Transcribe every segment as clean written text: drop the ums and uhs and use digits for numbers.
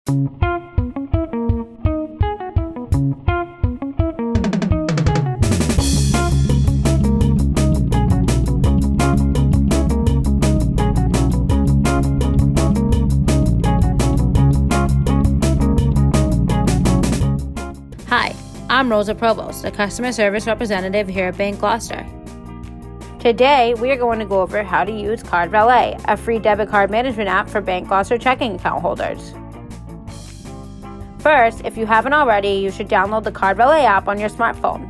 Hi, I'm Rosa Provost, a customer service representative here at BankGloucester. Today, we are going to go over how to use CardValet, a free debit card management app for BankGloucester checking account holders. First, if you haven't already, you should download the CardValet app on your smartphone.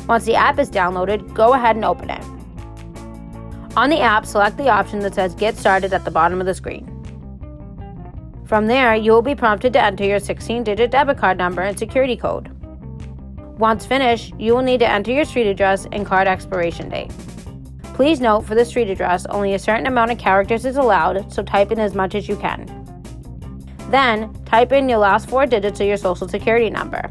Once the app is downloaded, go ahead and open it. On the app, select the option that says Get Started at the bottom of the screen. From there, you will be prompted to enter your 16-digit debit card number and security code. Once finished, you will need to enter your street address and card expiration date. Please note, for the street address, only a certain amount of characters is allowed, so type in as much as you can. Then, type in your last 4 digits of your social security number.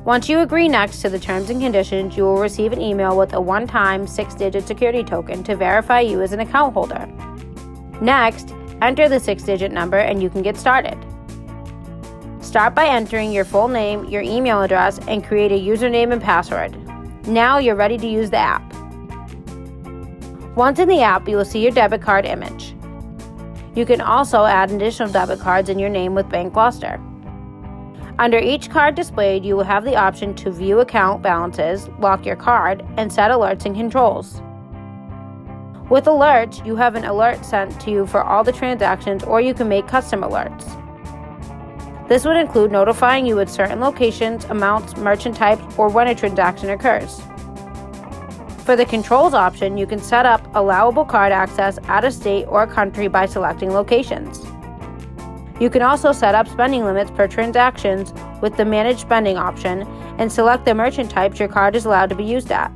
Once you agree next to the terms and conditions, you will receive an email with a one-time 6-digit security token to verify you as an account holder. Next, enter the 6-digit number and you can get started. Start by entering your full name, your email address, and create a username and password. Now you're ready to use the app. Once in the app, you will see your debit card image. You can also add additional debit cards in your name with BankGloucester. Under each card displayed, you will have the option to view account balances, lock your card, and set alerts and controls. With alerts, you have an alert sent to you for all the transactions, or you can make custom alerts. This would include notifying you at certain locations, amounts, merchant types, or when a transaction occurs. For the controls option, you can set up allowable card access out of state or country by selecting locations. You can also set up spending limits per transactions with the Manage Spending option and select the merchant types your card is allowed to be used at.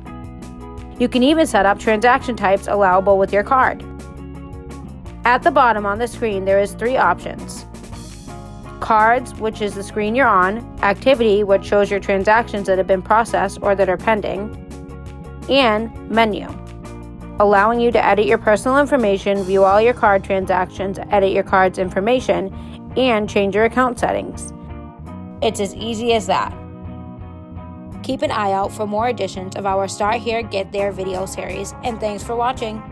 You can even set up transaction types allowable with your card. At the bottom on the screen, there is 3 options. Cards, which is the screen you're on, Activity, which shows your transactions that have been processed or that are pending, and Menu, allowing you to edit your personal information, view all your card transactions, edit your card's information, and change your account settings. It's as easy as that. Keep an eye out for more editions of our Start Here, Get There video series, and thanks for watching.